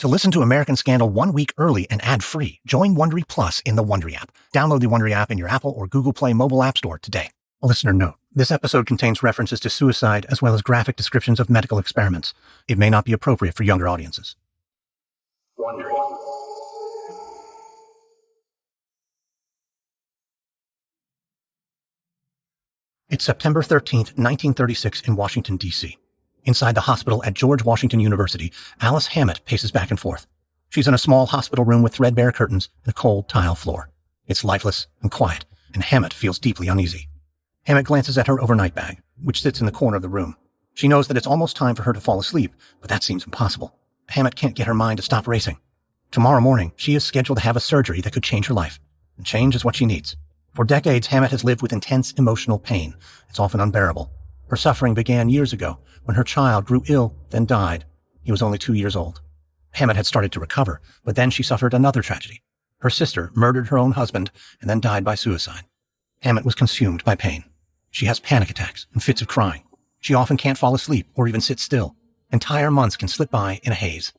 To listen to American Scandal 1 week early and ad-free, join Wondery Plus in the Wondery app. Download the Wondery app in your Apple or Google Play mobile app store today. A listener note, this episode contains references to suicide as well as graphic descriptions of medical experiments. It may not be appropriate for younger audiences. Wondery. It's September 13th, 1936 in Washington, D.C. Inside the hospital at George Washington University, Alice Hammett paces back and forth. She's in a small hospital room with threadbare curtains and a cold tile floor. It's lifeless and quiet, and Hammett feels deeply uneasy. Hammett glances at her overnight bag, which sits in the corner of the room. She knows that it's almost time for her to fall asleep, but that seems impossible. Hammett can't get her mind to stop racing. Tomorrow morning, she is scheduled to have a surgery that could change her life, and change is what she needs. For decades, Hammett has lived with intense emotional pain. It's often unbearable. Her suffering began years ago when her child grew ill, then died. He was only 2 years old. Hammett had started to recover, but then she suffered another tragedy. Her sister murdered her own husband and then died by suicide. Hammett was consumed by pain. She has panic attacks and fits of crying. She often can't fall asleep or even sit still. Entire months can slip by in a haze.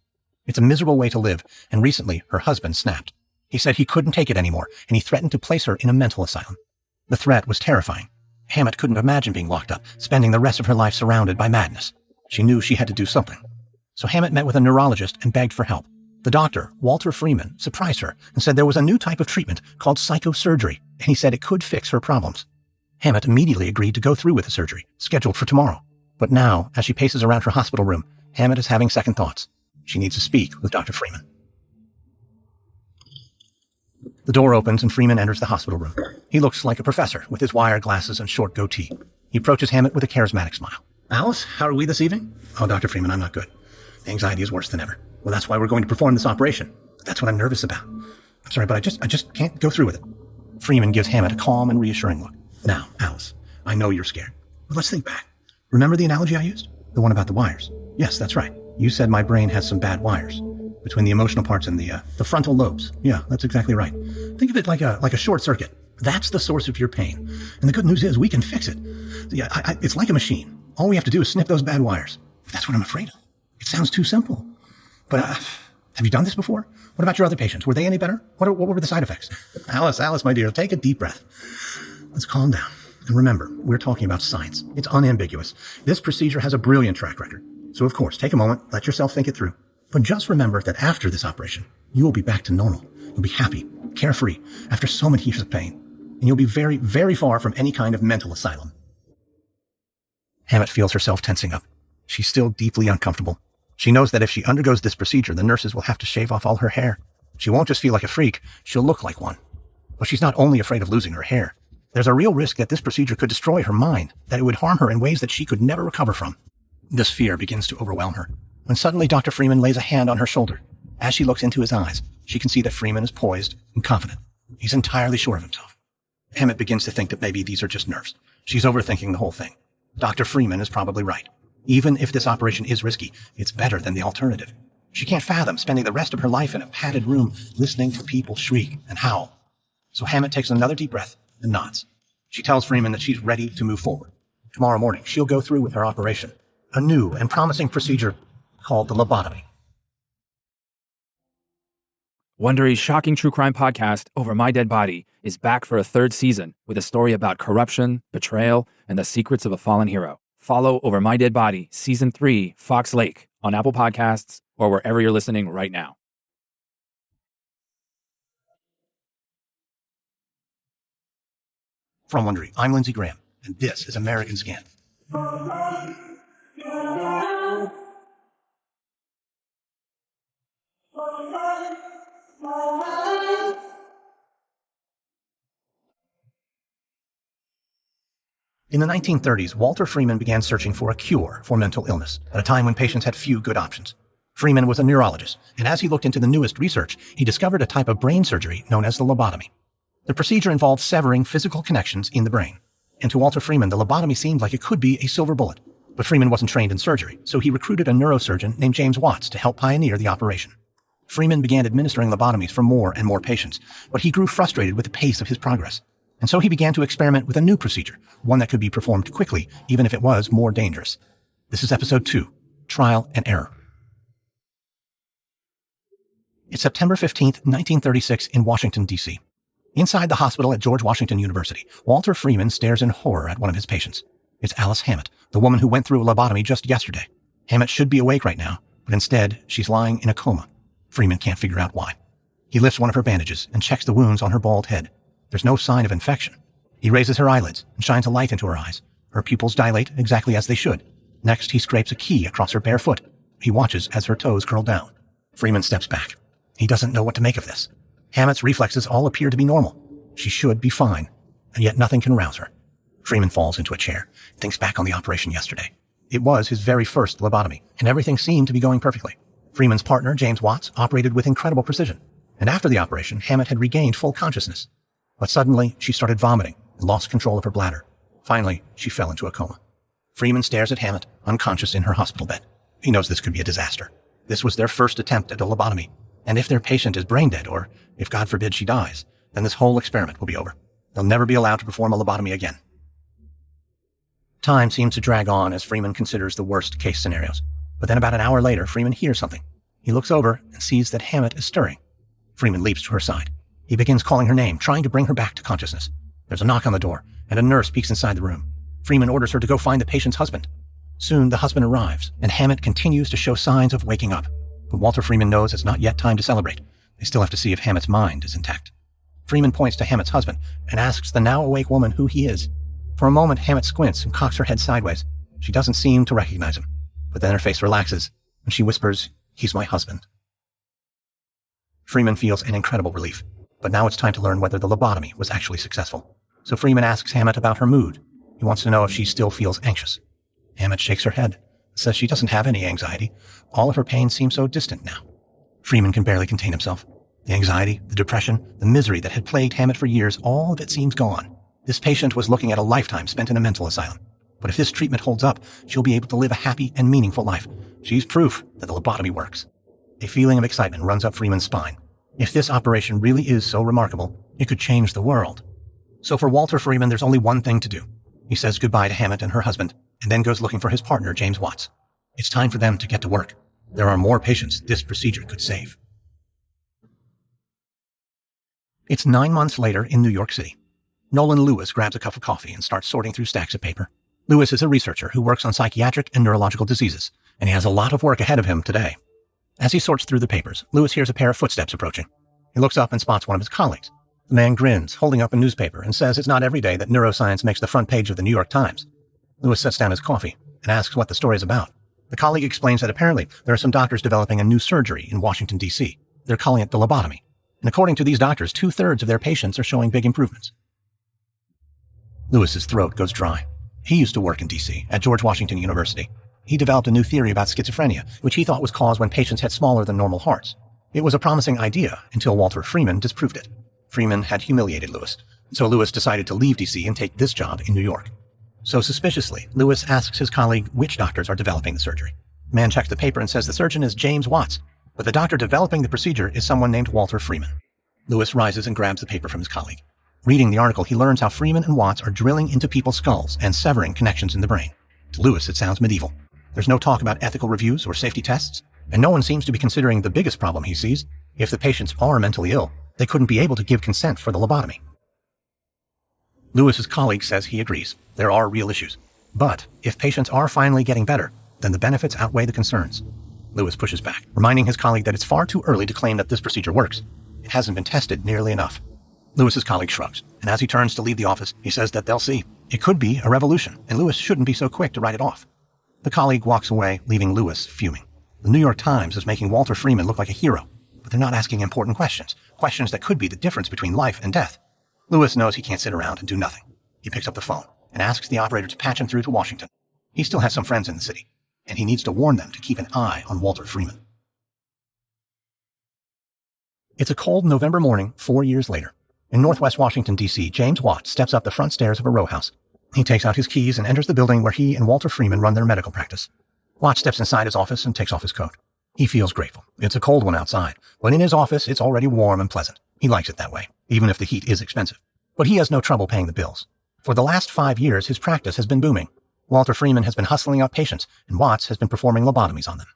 It's a miserable way to live, and recently her husband snapped. He said he couldn't take it anymore, and he threatened to place her in a mental asylum. The threat was terrifying. Hammett couldn't imagine being locked up, spending the rest of her life surrounded by madness. She knew she had to do something. So Hammett met with a neurologist and begged for help. The doctor, Walter Freeman, surprised her and said there was a new type of treatment called psychosurgery, and he said it could fix her problems. Hammett immediately agreed to go through with the surgery, scheduled for tomorrow. But now, as she paces around her hospital room, Hammett is having second thoughts. She needs to speak with Dr. Freeman. The door opens and Freeman enters the hospital room. He looks like a professor with his wire glasses and short goatee. He approaches Hammett with a charismatic smile. Alice, how are we this evening? Oh, Dr. Freeman, I'm not good. Anxiety is worse than ever. Well, that's why we're going to perform this operation. That's what I'm nervous about. I'm sorry, but I just can't go through with it. Freeman gives Hammett a calm and reassuring look. Now, Alice, I know you're scared, but let's think back. Remember the analogy I used? The one about the wires. Yes, that's right. You said my brain has some bad wires between the emotional parts and the frontal lobes. Yeah, that's exactly right. Think of it like a short circuit. That's the source of your pain. And the good news is we can fix it. Yeah, it's like a machine. All we have to do is snip those bad wires. That's what I'm afraid of. It sounds too simple. But have you done this before? What about your other patients? Were they any better? What were the side effects? Alice, my dear, take a deep breath. Let's calm down. And remember, we're talking about science. It's unambiguous. This procedure has a brilliant track record. So of course, take a moment, let yourself think it through. But just remember that after this operation, you will be back to normal. You'll be happy, carefree, after so many years of pain. And you'll be very, very far from any kind of mental asylum. Hammett feels herself tensing up. She's still deeply uncomfortable. She knows that if she undergoes this procedure, the nurses will have to shave off all her hair. She won't just feel like a freak, she'll look like one. But she's not only afraid of losing her hair. There's a real risk that this procedure could destroy her mind, that it would harm her in ways that she could never recover from. This fear begins to overwhelm her. When suddenly Dr. Freeman lays a hand on her shoulder. As she looks into his eyes, she can see that Freeman is poised and confident. He's entirely sure of himself. Hammett begins to think that maybe these are just nerves. She's overthinking the whole thing. Dr. Freeman is probably right. Even if this operation is risky, it's better than the alternative. She can't fathom spending the rest of her life in a padded room listening to people shriek and howl. So Hammett takes another deep breath and nods. She tells Freeman that she's ready to move forward. Tomorrow morning, she'll go through with her operation. A new and promising procedure called the lobotomy. Wondery's shocking true crime podcast, Over My Dead Body, is back for a third season with a story about corruption, betrayal, and the secrets of a fallen hero. Follow Over My Dead Body, Season 3, Fox Lake, on Apple Podcasts or wherever you're listening right now. From Wondery, I'm Lindsey Graham, and this is American Scandal. In the 1930s, Walter Freeman began searching for a cure for mental illness at a time when patients had few good options. Freeman was a neurologist, and as he looked into the newest research, he discovered a type of brain surgery known as the lobotomy. The procedure involved severing physical connections in the brain. And to Walter Freeman, the lobotomy seemed like it could be a silver bullet. But Freeman wasn't trained in surgery, so he recruited a neurosurgeon named James Watts to help pioneer the operation. Freeman began administering lobotomies for more and more patients, but he grew frustrated with the pace of his progress. And so he began to experiment with a new procedure, one that could be performed quickly, even if it was more dangerous. This is episode 2, Trial and Error. It's September 15th, 1936 in Washington, D.C. Inside the hospital at George Washington University, Walter Freeman stares in horror at one of his patients. It's Alice Hammett, the woman who went through a lobotomy just yesterday. Hammett should be awake right now, but instead, she's lying in a coma. Freeman can't figure out why. He lifts one of her bandages and checks the wounds on her bald head. There's no sign of infection. He raises her eyelids and shines a light into her eyes. Her pupils dilate exactly as they should. Next, he scrapes a key across her bare foot. He watches as her toes curl down. Freeman steps back. He doesn't know what to make of this. Hammett's reflexes all appear to be normal. She should be fine, and yet nothing can rouse her. Freeman falls into a chair, thinks back on the operation yesterday. It was his very first lobotomy, and everything seemed to be going perfectly. Freeman's partner, James Watts, operated with incredible precision, and after the operation, Hammett had regained full consciousness. But suddenly, she started vomiting and lost control of her bladder. Finally, she fell into a coma. Freeman stares at Hammett, unconscious in her hospital bed. He knows this could be a disaster. This was their first attempt at a lobotomy, and if their patient is brain dead, or if God forbid she dies, then this whole experiment will be over. They'll never be allowed to perform a lobotomy again. Time seems to drag on as Freeman considers the worst case scenarios. But then about an hour later, Freeman hears something. He looks over and sees that Hammett is stirring. Freeman leaps to her side. He begins calling her name, trying to bring her back to consciousness. There's a knock on the door, and a nurse peeks inside the room. Freeman orders her to go find the patient's husband. Soon, the husband arrives, and Hammett continues to show signs of waking up. But Walter Freeman knows it's not yet time to celebrate. They still have to see if Hammett's mind is intact. Freeman points to Hammett's husband and asks the now awake woman who he is. For a moment, Hammett squints and cocks her head sideways. She doesn't seem to recognize him. But then her face relaxes, and she whispers, "He's my husband." Freeman feels an incredible relief. But now it's time to learn whether the lobotomy was actually successful. So Freeman asks Hammett about her mood. He wants to know if she still feels anxious. Hammett shakes her head, says she doesn't have any anxiety. All of her pain seems so distant now. Freeman can barely contain himself. The anxiety, the depression, the misery that had plagued Hammett for years, all of it seems gone. This patient was looking at a lifetime spent in a mental asylum. But if this treatment holds up, she'll be able to live a happy and meaningful life. She's proof that the lobotomy works. A feeling of excitement runs up Freeman's spine. If this operation really is so remarkable, it could change the world. So for Walter Freeman, there's only one thing to do. He says goodbye to Hammett and her husband, and then goes looking for his partner, James Watts. It's time for them to get to work. There are more patients this procedure could save. It's 9 months later in New York City. Nolan Lewis grabs a cup of coffee and starts sorting through stacks of paper. Lewis is a researcher who works on psychiatric and neurological diseases, and he has a lot of work ahead of him today. As he sorts through the papers, Lewis hears a pair of footsteps approaching. He looks up and spots one of his colleagues. The man grins, holding up a newspaper, and says it's not every day that neuroscience makes the front page of the New York Times. Lewis sets down his coffee and asks what the story is about. The colleague explains that apparently there are some doctors developing a new surgery in Washington, D.C. They're calling it the lobotomy. And according to these doctors, 2/3 of their patients are showing big improvements. Lewis's throat goes dry. He used to work in D.C. at George Washington University. He developed a new theory about schizophrenia, which he thought was caused when patients had smaller than normal hearts. It was a promising idea until Walter Freeman disproved it. Freeman had humiliated Lewis, so Lewis decided to leave D.C. and take this job in New York. So suspiciously, Lewis asks his colleague which doctors are developing the surgery. The man checks the paper and says the surgeon is James Watts, but the doctor developing the procedure is someone named Walter Freeman. Lewis rises and grabs the paper from his colleague. Reading the article, he learns how Freeman and Watts are drilling into people's skulls and severing connections in the brain. To Lewis, it sounds medieval. There's no talk about ethical reviews or safety tests, and no one seems to be considering the biggest problem he sees. If the patients are mentally ill, they couldn't be able to give consent for the lobotomy. Lewis's colleague says he agrees. There are real issues. But if patients are finally getting better, then the benefits outweigh the concerns. Lewis pushes back, reminding his colleague that it's far too early to claim that this procedure works. It hasn't been tested nearly enough. Lewis's colleague shrugs, and as he turns to leave the office, he says that they'll see. It could be a revolution, and Lewis shouldn't be so quick to write it off. The colleague walks away, leaving Lewis fuming. The New York Times is making Walter Freeman look like a hero, but they're not asking important questions that could be the difference between life and death. Lewis knows he can't sit around and do nothing. He picks up the phone and asks the operator to patch him through to Washington. He still has some friends in the city, and he needs to warn them to keep an eye on Walter Freeman. It's a cold November morning 4 years later. In northwest Washington, D.C., James Watts steps up the front stairs of a row house. He takes out his keys and enters the building where he and Walter Freeman run their medical practice. Watts steps inside his office and takes off his coat. He feels grateful. It's a cold one outside, but in his office, it's already warm and pleasant. He likes it that way, even if the heat is expensive. But he has no trouble paying the bills. For the last 5 years, his practice has been booming. Walter Freeman has been hustling up patients, and Watts has been performing lobotomies on them.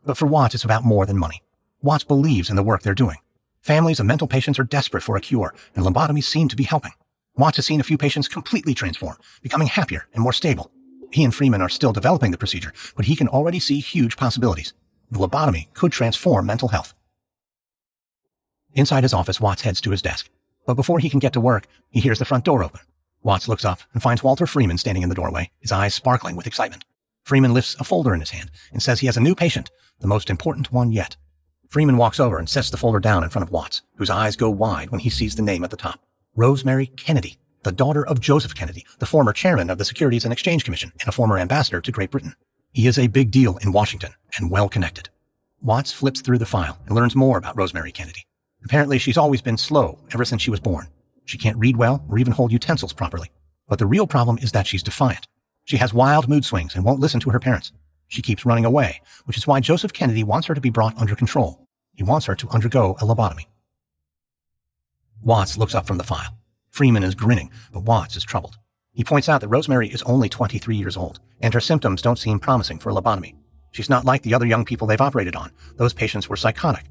But for Watts, it's about more than money. Watts believes in the work they're doing. Families of mental patients are desperate for a cure, and lobotomies seem to be helping. Watts has seen a few patients completely transform, becoming happier and more stable. He and Freeman are still developing the procedure, but he can already see huge possibilities. The lobotomy could transform mental health. Inside his office, Watts heads to his desk. But before he can get to work, he hears the front door open. Watts looks up and finds Walter Freeman standing in the doorway, his eyes sparkling with excitement. Freeman lifts a folder in his hand and says he has a new patient, the most important one yet. Freeman walks over and sets the folder down in front of Watts, whose eyes go wide when he sees the name at the top. Rosemary Kennedy, the daughter of Joseph Kennedy, the former chairman of the Securities and Exchange Commission and a former ambassador to Great Britain. He is a big deal in Washington and well connected. Watts flips through the file and learns more about Rosemary Kennedy. Apparently, she's always been slow ever since she was born. She can't read well or even hold utensils properly. But the real problem is that she's defiant. She has wild mood swings and won't listen to her parents. She keeps running away, which is why Joseph Kennedy wants her to be brought under control. He wants her to undergo a lobotomy. Watts looks up from the file. Freeman is grinning, but Watts is troubled. He points out that Rosemary is only 23 years old, and her symptoms don't seem promising for a lobotomy. She's not like the other young people they've operated on. Those patients were psychotic.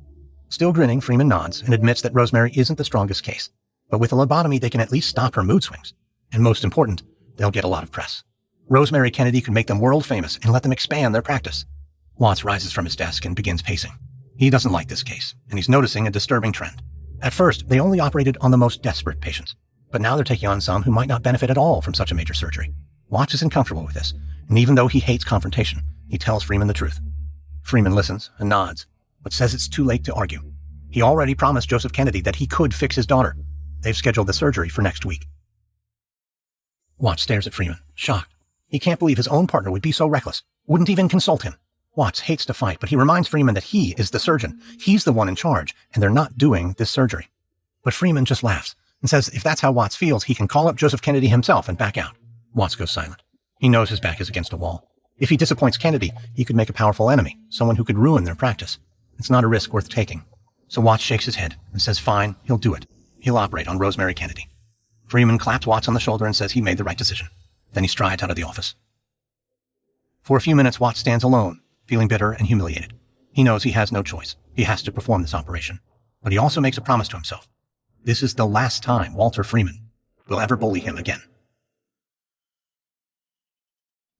Still grinning, Freeman nods and admits that Rosemary isn't the strongest case. But with a lobotomy, they can at least stop her mood swings. And most important, they'll get a lot of press. Rosemary Kennedy could make them world famous and let them expand their practice. Watts rises from his desk and begins pacing. He doesn't like this case, and he's noticing a disturbing trend. At first, they only operated on the most desperate patients, but now they're taking on some who might not benefit at all from such a major surgery. Watts isn't comfortable with this, and even though he hates confrontation, he tells Freeman the truth. Freeman listens and nods, but says it's too late to argue. He already promised Joseph Kennedy that he could fix his daughter. They've scheduled the surgery for next week. Watts stares at Freeman, shocked. He can't believe his own partner would be so reckless, wouldn't even consult him. Watts hates to fight, but he reminds Freeman that he is the surgeon. He's the one in charge, and they're not doing this surgery. But Freeman just laughs and says if that's how Watts feels, he can call up Joseph Kennedy himself and back out. Watts goes silent. He knows his back is against a wall. If he disappoints Kennedy, he could make a powerful enemy, someone who could ruin their practice. It's not a risk worth taking. So Watts shakes his head and says fine, he'll do it. He'll operate on Rosemary Kennedy. Freeman claps Watts on the shoulder and says he made the right decision. Then he strides out of the office. For a few minutes, Watts stands alone, feeling bitter and humiliated. He knows he has no choice. He has to perform this operation. But he also makes a promise to himself. This is the last time Walter Freeman will ever bully him again.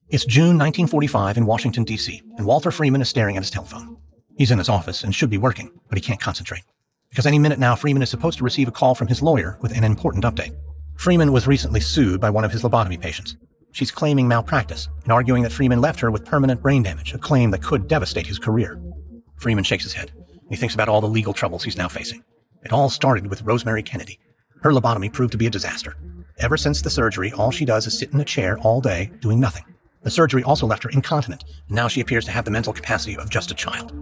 It's June 1945 in Washington, D.C., and Walter Freeman is staring at his telephone. He's in his office and should be working, but he can't concentrate. Because any minute now, Freeman is supposed to receive a call from his lawyer with an important update. Freeman was recently sued by one of his lobotomy patients. She's claiming malpractice and arguing that Freeman left her with permanent brain damage, a claim that could devastate his career. Freeman shakes his head. He thinks about all the legal troubles he's now facing. It all started with Rosemary Kennedy. Her lobotomy proved to be a disaster. Ever since the surgery, all she does is sit in a chair all day, doing nothing. The surgery also left her incontinent, and now she appears to have the mental capacity of just a child.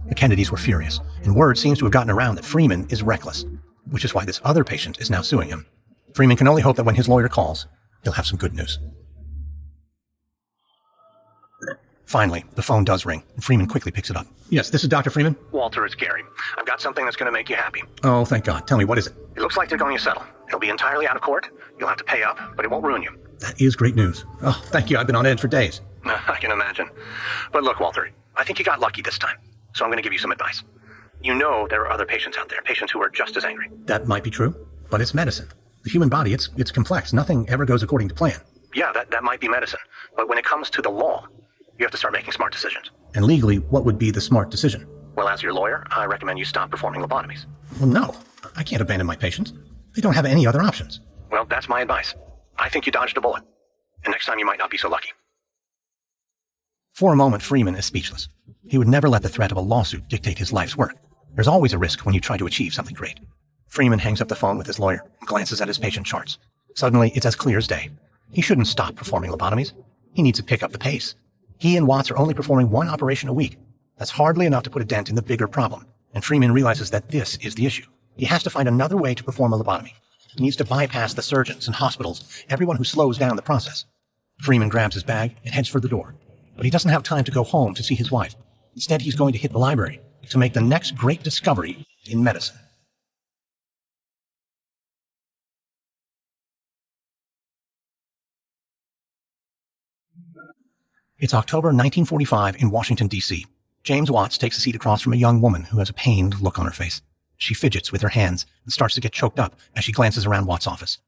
The Kennedys were furious, and word seems to have gotten around that Freeman is reckless, which is why this other patient is now suing him. Freeman can only hope that when his lawyer calls, he'll have some good news. Finally, the phone does ring, and Freeman quickly picks it up. Yes, this is Dr. Freeman? Walter, it's Gary. I've got something that's going to make you happy. Oh, thank God. Tell me, what is it? It looks like they're going to settle. It'll be entirely out of court. You'll have to pay up, but it won't ruin you. That is great news. Oh, thank you. I've been on edge for days. I can imagine. But look, Walter, I think you got lucky this time. So I'm going to give you some advice. You know there are other patients out there, patients who are just as angry. That might be true, but it's medicine. The human body, it's complex. Nothing ever goes according to plan. Yeah, that might be medicine. But when it comes to the law, you have to start making smart decisions. And legally, what would be the smart decision? Well, as your lawyer, I recommend you stop performing lobotomies. Well, no. I can't abandon my patients. They don't have any other options. Well, that's my advice. I think you dodged a bullet. And next time you might not be so lucky. For a moment, Freeman is speechless. He would never let the threat of a lawsuit dictate his life's work. There's always a risk when you try to achieve something great. Freeman hangs up the phone with his lawyer and glances at his patient charts. Suddenly, it's as clear as day. He shouldn't stop performing lobotomies. He needs to pick up the pace. He and Watts are only performing one operation a week. That's hardly enough to put a dent in the bigger problem. And Freeman realizes that this is the issue. He has to find another way to perform a lobotomy. He needs to bypass the surgeons and hospitals, everyone who slows down the process. Freeman grabs his bag and heads for the door. But he doesn't have time to go home to see his wife. Instead, he's going to hit the library to make the next great discovery in medicine. It's October 1945 in Washington, D.C. James Watts takes a seat across from a young woman who has a pained look on her face. She fidgets with her hands and starts to get choked up as she glances around Watts' office.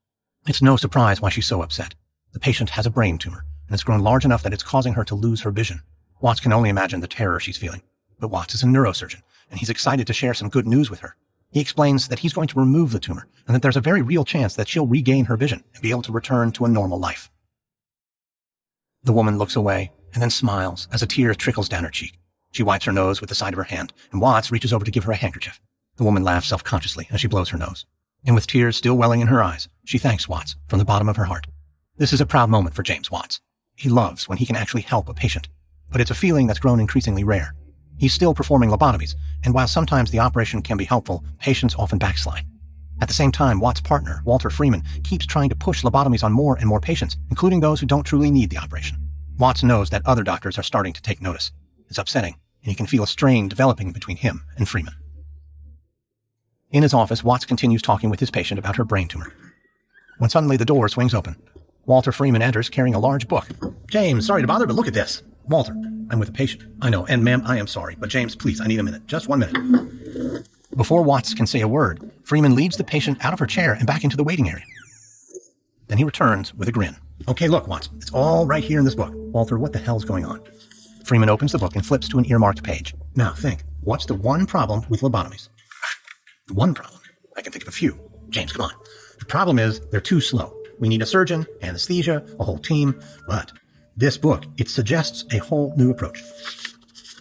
It's no surprise why she's so upset. The patient has a brain tumor, and it's grown large enough that it's causing her to lose her vision. Watts can only imagine the terror she's feeling. But Watts is a neurosurgeon, and he's excited to share some good news with her. He explains that he's going to remove the tumor, and that there's a very real chance that she'll regain her vision and be able to return to a normal life. The woman looks away, and then smiles as a tear trickles down her cheek. She wipes her nose with the side of her hand, and Watts reaches over to give her a handkerchief. The woman laughs self-consciously as she blows her nose. And with tears still welling in her eyes, she thanks Watts from the bottom of her heart. This is a proud moment for James Watts. He loves when he can actually help a patient, but it's a feeling that's grown increasingly rare. He's still performing lobotomies, and while sometimes the operation can be helpful, patients often backslide. At the same time, Watts' partner, Walter Freeman, keeps trying to push lobotomies on more and more patients, including those who don't truly need the operation. Watts knows that other doctors are starting to take notice. It's upsetting, and he can feel a strain developing between him and Freeman. In his office, Watts continues talking with his patient about her brain tumor. When suddenly the door swings open. Walter Freeman enters carrying a large book. James, sorry to bother, but look at this. Walter, I'm with a patient. I know, and ma'am, I am sorry, but James, please, I need a minute. Just 1 minute. Before Watts can say a word, Freeman leads the patient out of her chair and back into the waiting area. Then he returns with a grin. Okay, look, Watts, it's all right here in this book. Walter, what the hell's going on? Freeman opens the book and flips to an earmarked page. Now, think, what's the one problem with lobotomies? The one problem? I can think of a few. James, come on. The problem is they're too slow. We need a surgeon, anesthesia, a whole team, but this book, it suggests a whole new approach.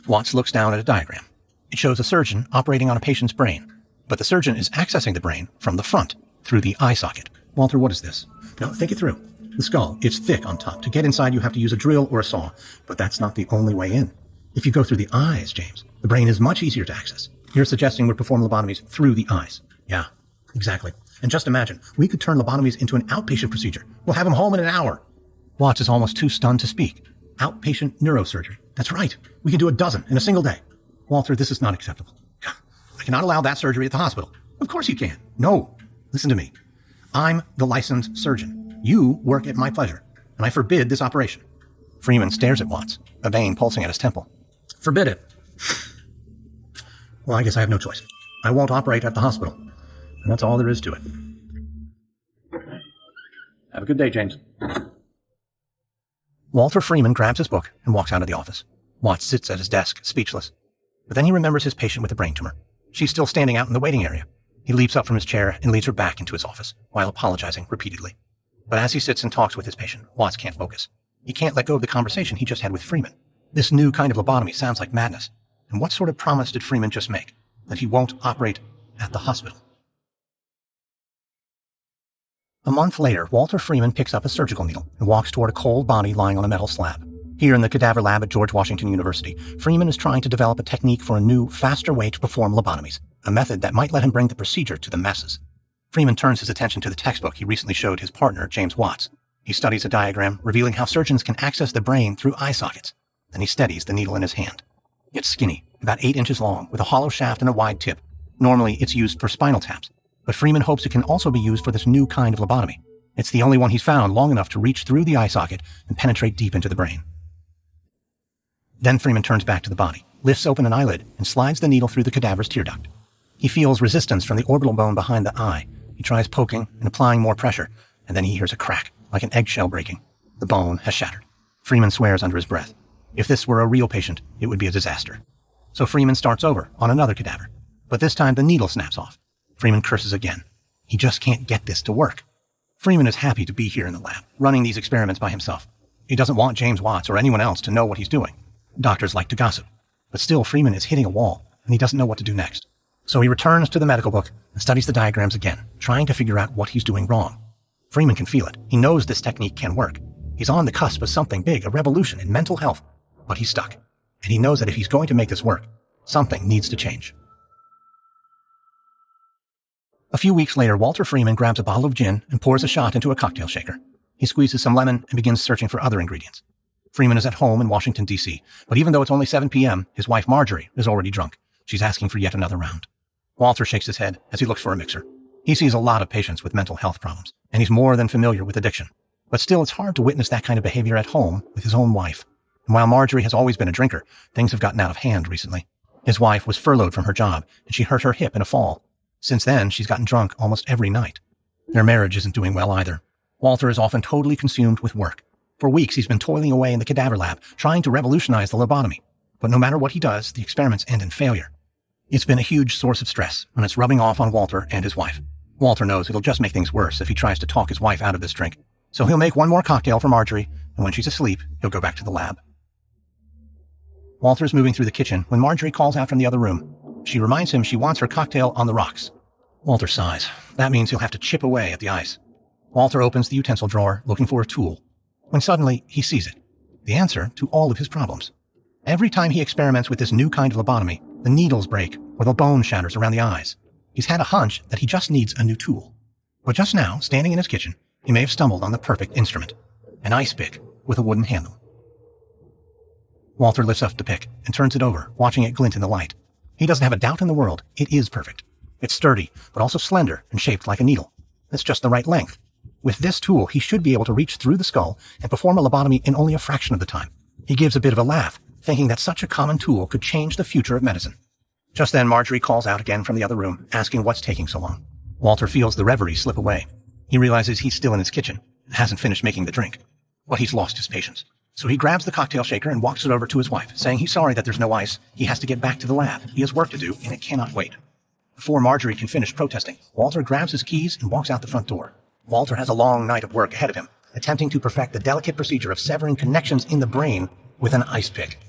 Watts looks down at a diagram. It shows a surgeon operating on a patient's brain, but the surgeon is accessing the brain from the front, through the eye socket. Walter, what is this? No, think it through. The skull, it's thick on top. To get inside, you have to use a drill or a saw, but that's not the only way in. If you go through the eyes, James, the brain is much easier to access. You're suggesting we perform lobotomies through the eyes. Yeah, exactly. And just imagine, we could turn lobotomies into an outpatient procedure. We'll have him home in an hour. Watts is almost too stunned to speak. Outpatient neurosurgery. That's right. We can do a dozen in a single day. Walter, this is not acceptable. I cannot allow that surgery at the hospital. Of course you can. No. Listen to me. I'm the licensed surgeon. You work at my pleasure, and I forbid this operation. Freeman stares at Watts, a vein pulsing at his temple. Forbid it. Well, I guess I have no choice. I won't operate at the hospital. And that's all there is to it. Have a good day, James. Walter Freeman grabs his book and walks out of the office. Watts sits at his desk, speechless. But then he remembers his patient with a brain tumor. She's still standing out in the waiting area. He leaps up from his chair and leads her back into his office, while apologizing repeatedly. But as he sits and talks with his patient, Watts can't focus. He can't let go of the conversation he just had with Freeman. This new kind of lobotomy sounds like madness. And what sort of promise did Freeman just make? That he won't operate at the hospital. A month later, Walter Freeman picks up a surgical needle and walks toward a cold body lying on a metal slab. Here in the cadaver lab at George Washington University, Freeman is trying to develop a technique for a new, faster way to perform lobotomies, a method that might let him bring the procedure to the masses. Freeman turns his attention to the textbook he recently showed his partner, James Watts. He studies a diagram revealing how surgeons can access the brain through eye sockets. Then he steadies the needle in his hand. It's skinny, about 8 inches long, with a hollow shaft and a wide tip. Normally, it's used for spinal taps, but Freeman hopes it can also be used for this new kind of lobotomy. It's the only one he's found long enough to reach through the eye socket and penetrate deep into the brain. Then Freeman turns back to the body, lifts open an eyelid, and slides the needle through the cadaver's tear duct. He feels resistance from the orbital bone behind the eye. He tries poking and applying more pressure, and then he hears a crack, like an eggshell breaking. The bone has shattered. Freeman swears under his breath. If this were a real patient, it would be a disaster. So Freeman starts over on another cadaver. But this time the needle snaps off. Freeman curses again. He just can't get this to work. Freeman is happy to be here in the lab, running these experiments by himself. He doesn't want James Watts or anyone else to know what he's doing. Doctors like to gossip. But still, Freeman is hitting a wall, and he doesn't know what to do next. So he returns to the medical book and studies the diagrams again, trying to figure out what he's doing wrong. Freeman can feel it. He knows this technique can work. He's on the cusp of something big, a revolution in mental health. But he's stuck. And he knows that if he's going to make this work, something needs to change. A few weeks later, Walter Freeman grabs a bottle of gin and pours a shot into a cocktail shaker. He squeezes some lemon and begins searching for other ingredients. Freeman is at home in Washington, D.C., but even though it's only 7 p.m., his wife Marjorie is already drunk. She's asking for yet another round. Walter shakes his head as he looks for a mixer. He sees a lot of patients with mental health problems, and he's more than familiar with addiction. But still, it's hard to witness that kind of behavior at home with his own wife. And while Marjorie has always been a drinker, things have gotten out of hand recently. His wife was furloughed from her job, and she hurt her hip in a fall. Since then, she's gotten drunk almost every night. Their marriage isn't doing well either. Walter is often totally consumed with work. For weeks, he's been toiling away in the cadaver lab, trying to revolutionize the lobotomy. But no matter what he does, the experiments end in failure. It's been a huge source of stress, and it's rubbing off on Walter and his wife. Walter knows it'll just make things worse if he tries to talk his wife out of this drink. So he'll make one more cocktail for Marjorie, and when she's asleep, he'll go back to the lab. Walter's moving through the kitchen when Marjorie calls out from the other room. She reminds him she wants her cocktail on the rocks. Walter sighs. That means he'll have to chip away at the ice. Walter opens the utensil drawer, looking for a tool, when suddenly he sees it. The answer to all of his problems. Every time he experiments with this new kind of lobotomy, the needles break or the bone shatters around the eyes. He's had a hunch that he just needs a new tool. But just now, standing in his kitchen, he may have stumbled on the perfect instrument. An ice pick with a wooden handle. Walter lifts up the pick and turns it over, watching it glint in the light. He doesn't have a doubt in the world. It is perfect. It's sturdy, but also slender and shaped like a needle. It's just the right length. With this tool, he should be able to reach through the skull and perform a lobotomy in only a fraction of the time. He gives a bit of a laugh, thinking that such a common tool could change the future of medicine. Just then, Marjorie calls out again from the other room, asking what's taking so long. Walter feels the reverie slip away. He realizes he's still in his kitchen and hasn't finished making the drink. But he's lost his patience. So he grabs the cocktail shaker and walks it over to his wife, saying he's sorry that there's no ice. He has to get back to the lab. He has work to do, and it cannot wait. Before Marjorie can finish protesting, Walter grabs his keys and walks out the front door. Walter has a long night of work ahead of him, attempting to perfect the delicate procedure of severing connections in the brain with an ice pick.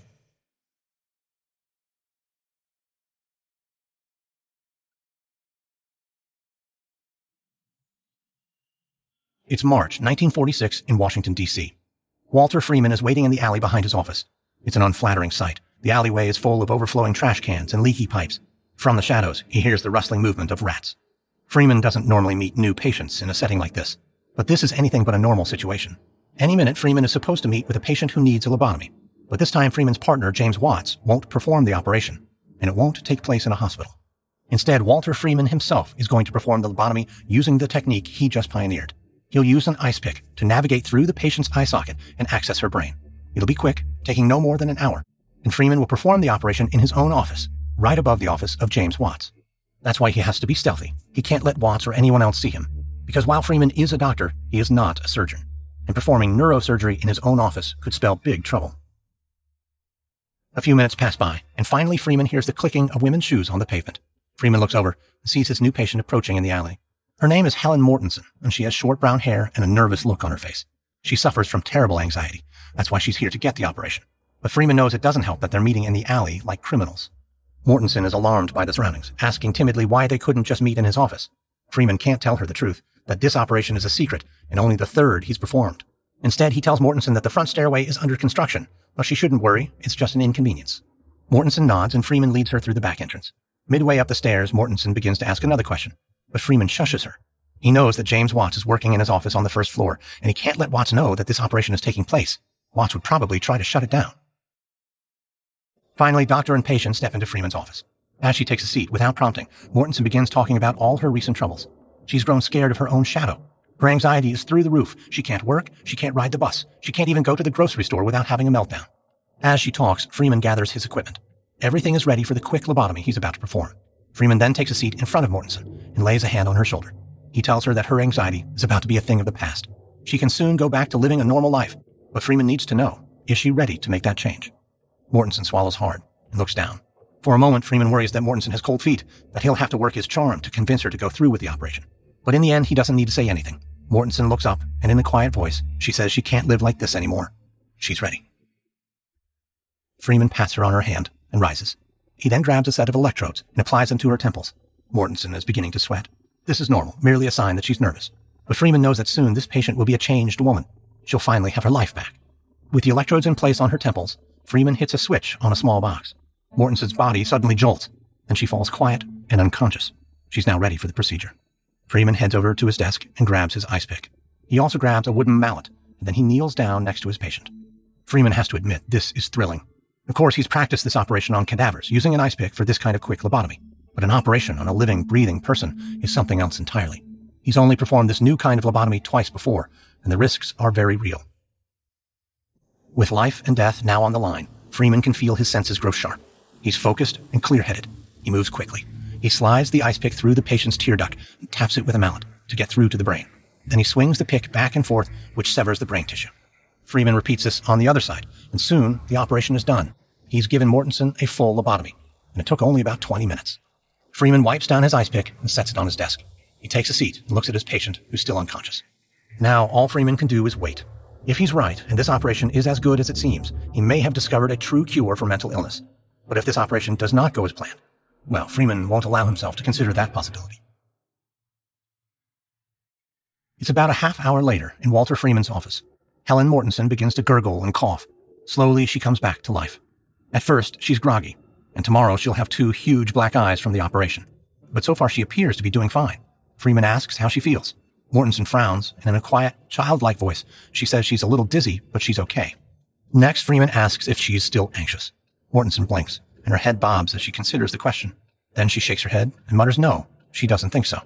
It's March 1946 in Washington, D.C. Walter Freeman is waiting in the alley behind his office. It's an unflattering sight. The alleyway is full of overflowing trash cans and leaky pipes. From the shadows, he hears the rustling movement of rats. Freeman doesn't normally meet new patients in a setting like this, but this is anything but a normal situation. Any minute, Freeman is supposed to meet with a patient who needs a lobotomy, but this time Freeman's partner, James Watts, won't perform the operation, and it won't take place in a hospital. Instead, Walter Freeman himself is going to perform the lobotomy using the technique he just pioneered. He'll use an ice pick to navigate through the patient's eye socket and access her brain. It'll be quick, taking no more than an hour, and Freeman will perform the operation in his own office, right above the office of James Watts. That's why he has to be stealthy. He can't let Watts or anyone else see him, because while Freeman is a doctor, he is not a surgeon, and performing neurosurgery in his own office could spell big trouble. A few minutes pass by, and finally Freeman hears the clicking of women's shoes on the pavement. Freeman looks over and sees his new patient approaching in the alley. Her name is Helen Mortensen, and she has short brown hair and a nervous look on her face. She suffers from terrible anxiety. That's why she's here to get the operation. But Freeman knows it doesn't help that they're meeting in the alley like criminals. Mortensen is alarmed by the surroundings, asking timidly why they couldn't just meet in his office. Freeman can't tell her the truth, that this operation is a secret and only the third he's performed. Instead, he tells Mortensen that the front stairway is under construction, but she shouldn't worry, it's just an inconvenience. Mortensen nods and Freeman leads her through the back entrance. Midway up the stairs, Mortensen begins to ask another question, but Freeman shushes her. He knows that James Watts is working in his office on the first floor, and he can't let Watts know that this operation is taking place. Watts would probably try to shut it down. Finally, doctor and patient step into Freeman's office. As she takes a seat without prompting, Mortensen begins talking about all her recent troubles. She's grown scared of her own shadow. Her anxiety is through the roof. She can't work. She can't ride the bus. She can't even go to the grocery store without having a meltdown. As she talks, Freeman gathers his equipment. Everything is ready for the quick lobotomy he's about to perform. Freeman then takes a seat in front of Mortensen and lays a hand on her shoulder. He tells her that her anxiety is about to be a thing of the past. She can soon go back to living a normal life, but Freeman needs to know, is she ready to make that change? Mortensen swallows hard and looks down. For a moment, Freeman worries that Mortensen has cold feet, that he'll have to work his charm to convince her to go through with the operation. But in the end, he doesn't need to say anything. Mortensen looks up, and in a quiet voice, she says she can't live like this anymore. She's ready. Freeman pats her on her hand and rises. He then grabs a set of electrodes and applies them to her temples. Mortensen is beginning to sweat. This is normal, merely a sign that she's nervous. But Freeman knows that soon this patient will be a changed woman. She'll finally have her life back. With the electrodes in place on her temples, Freeman hits a switch on a small box. Mortensen's body suddenly jolts, and she falls quiet and unconscious. She's now ready for the procedure. Freeman heads over to his desk and grabs his ice pick. He also grabs a wooden mallet, and then he kneels down next to his patient. Freeman has to admit this is thrilling. Of course, he's practiced this operation on cadavers, using an ice pick for this kind of quick lobotomy. But an operation on a living, breathing person is something else entirely. He's only performed this new kind of lobotomy twice before, and the risks are very real. With life and death now on the line, Freeman can feel his senses grow sharp. He's focused and clear-headed. He moves quickly. He slides the ice pick through the patient's tear duct and taps it with a mallet to get through to the brain. Then he swings the pick back and forth, which severs the brain tissue. Freeman repeats this on the other side, and soon the operation is done. He's given Mortensen a full lobotomy, and it took only about 20 minutes. Freeman wipes down his ice pick and sets it on his desk. He takes a seat and looks at his patient, who's still unconscious. Now all Freeman can do is wait. If he's right, and this operation is as good as it seems, he may have discovered a true cure for mental illness. But if this operation does not go as planned, well, Freeman won't allow himself to consider that possibility. It's about a half hour later in Walter Freeman's office. Helen Mortensen begins to gurgle and cough. Slowly, she comes back to life. At first, she's groggy, and tomorrow she'll have 2 huge black eyes from the operation. But so far, she appears to be doing fine. Freeman asks how she feels. Mortensen frowns, and in a quiet, childlike voice, she says she's a little dizzy, but she's okay. Next, Freeman asks if she's still anxious. Mortensen blinks, and her head bobs as she considers the question. Then she shakes her head and mutters no, she doesn't think so.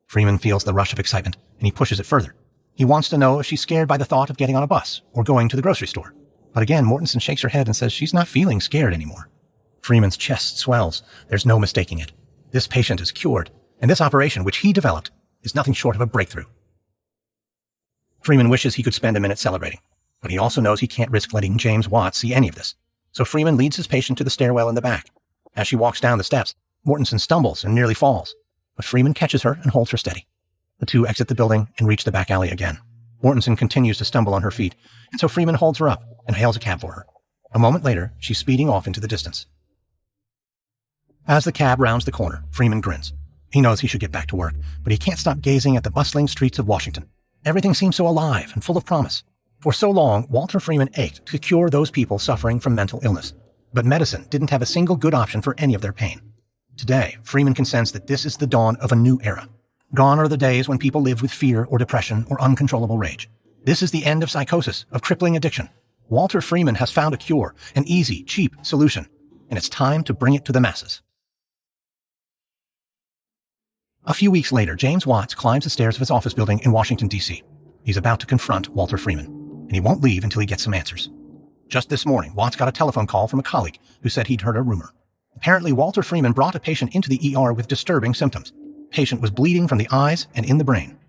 Freeman feels the rush of excitement, and he pushes it further. He wants to know if she's scared by the thought of getting on a bus or going to the grocery store. But again, Mortensen shakes her head and says she's not feeling scared anymore. Freeman's chest swells. There's no mistaking it. This patient is cured, and this operation, which he developed, is nothing short of a breakthrough. Freeman wishes he could spend a minute celebrating, but he also knows he can't risk letting James Watts see any of this. So Freeman leads his patient to the stairwell in the back. As she walks down the steps, Mortensen stumbles and nearly falls, but Freeman catches her and holds her steady. The 2 exit the building and reach the back alley again. Mortensen continues to stumble on her feet, and so Freeman holds her up and hails a cab for her. A moment later, she's speeding off into the distance. As the cab rounds the corner, Freeman grins. He knows he should get back to work, but he can't stop gazing at the bustling streets of Washington. Everything seems so alive and full of promise. For so long, Walter Freeman ached to cure those people suffering from mental illness. But medicine didn't have a single good option for any of their pain. Today, Freeman can sense that this is the dawn of a new era. Gone are the days when people live with fear or depression or uncontrollable rage. This is the end of psychosis, of crippling addiction. Walter Freeman has found a cure, an easy, cheap solution, and it's time to bring it to the masses. A few weeks later, James Watts climbs the stairs of his office building in Washington, D.C. He's about to confront Walter Freeman, and he won't leave until he gets some answers. Just this morning, Watts got a telephone call from a colleague who said he'd heard a rumor. Apparently, Walter Freeman brought a patient into the ER with disturbing symptoms. The patient was bleeding from the eyes and in the brain.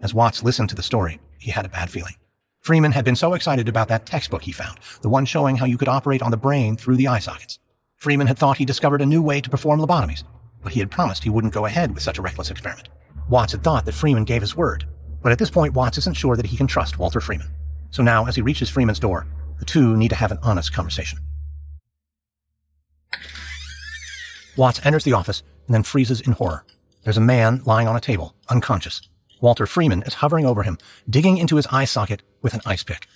As Watts listened to the story, he had a bad feeling. Freeman had been so excited about that textbook he found, the one showing how you could operate on the brain through the eye sockets. Freeman had thought he discovered a new way to perform lobotomies, but he had promised he wouldn't go ahead with such a reckless experiment. Watts had thought that Freeman gave his word, but at this point Watts isn't sure that he can trust Walter Freeman. So now, as he reaches Freeman's door, the 2 need to have an honest conversation. Watts enters the office and then freezes in horror. There's a man lying on a table, unconscious. Walter Freeman is hovering over him, digging into his eye socket with an ice pick.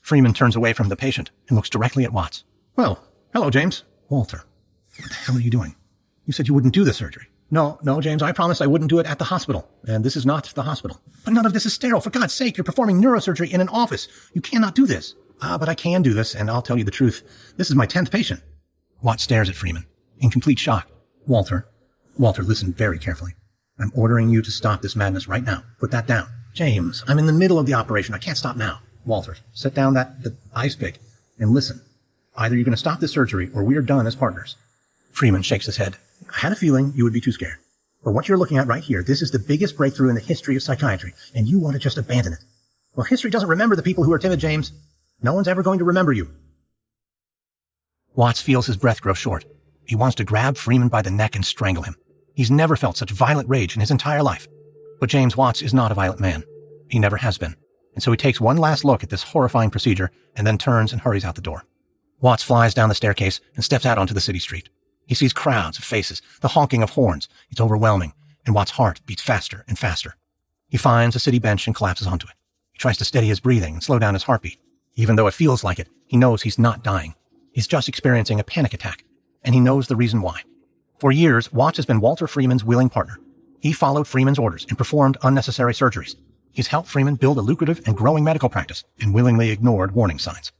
Freeman turns away from the patient and looks directly at Watts. Well, hello, James. Walter, what the hell are you doing? You said you wouldn't do the surgery. No, James, I promised I wouldn't do it at the hospital, and this is not the hospital. But none of this is sterile. For God's sake, you're performing neurosurgery in an office. You cannot do this. But I can do this, and I'll tell you the truth. This is my 10th patient. Watts stares at Freeman, in complete shock. Walter, listen very carefully. I'm ordering you to stop this madness right now. Put that down. James, I'm in the middle of the operation. I can't stop now. Walter, set down the ice pick and listen. Either you're going to stop this surgery or we are done as partners. Freeman shakes his head. I had a feeling you would be too scared. But what you're looking at right here, this is the biggest breakthrough in the history of psychiatry, and you want to just abandon it. Well, history doesn't remember the people who are timid, James. No one's ever going to remember you. Watts feels his breath grow short. He wants to grab Freeman by the neck and strangle him. He's never felt such violent rage in his entire life. But James Watts is not a violent man. He never has been. And so he takes one last look at this horrifying procedure and then turns and hurries out the door. Watts flies down the staircase and steps out onto the city street. He sees crowds of faces, the honking of horns. It's overwhelming, and Watts' heart beats faster and faster. He finds a city bench and collapses onto it. He tries to steady his breathing and slow down his heartbeat. Even though it feels like it, he knows he's not dying. He's just experiencing a panic attack, and he knows the reason why. For years, Watts has been Walter Freeman's willing partner. He followed Freeman's orders and performed unnecessary surgeries. He's helped Freeman build a lucrative and growing medical practice and willingly ignored warning signs.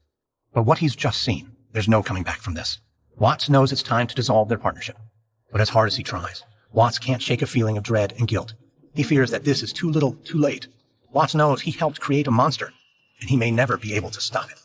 But what he's just seen, there's no coming back from this. Watts knows it's time to dissolve their partnership. But as hard as he tries, Watts can't shake a feeling of dread and guilt. He fears that this is too little, too late. Watts knows he helped create a monster, and he may never be able to stop it.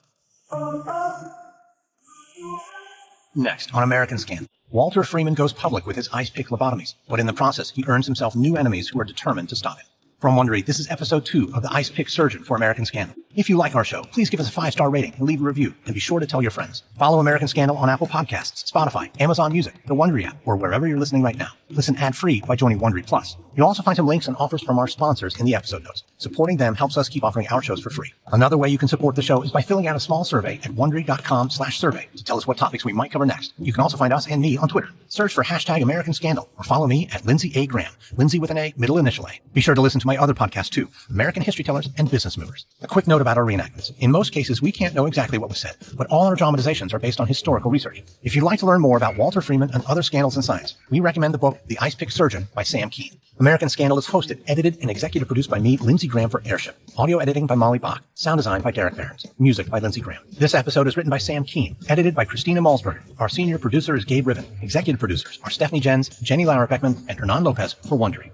Next, on American Scandal, Walter Freeman goes public with his ice pick lobotomies, but in the process, he earns himself new enemies who are determined to stop him. From Wondery, this is episode 2 of the Ice Pick Surgeon for American Scandal. If you like our show, please give us a 5-star rating and leave a review, and be sure to tell your friends. Follow American Scandal on Apple Podcasts, Spotify, Amazon Music, the Wondery app, or wherever you're listening right now. Listen ad-free by joining Wondery Plus. You'll also find some links and offers from our sponsors in the episode notes. Supporting them helps us keep offering our shows for free. Another way you can support the show is by filling out a small survey at Wondery.com/survey to tell us what topics we might cover next. You can also find us and me on Twitter. Search for hashtag American Scandal or follow me at Lindsay A. Graham. Lindsay with an A, middle initial A. Be sure to listen to my other podcasts too, American History Tellers and Business Movers. A quick note about our reenactments. In most cases, we can't know exactly what was said, but all our dramatizations are based on historical research. If you'd like to learn more about Walter Freeman and other scandals in science, we recommend the book The Ice Pick Surgeon by Sam Keene. American Scandal is hosted, edited, and executive produced by me, Lindsay Graham, for Airship. Audio editing by Molly Bach. Sound design by Derek Behrens. Music by Lindsay Graham. This episode is written by Sam Keene, edited by Christina Malsberger. Our senior producer is Gabe Riven. Executive producers are Stephanie Jens, Jenny Lauer Beckman, and Hernan Lopez for Wondery.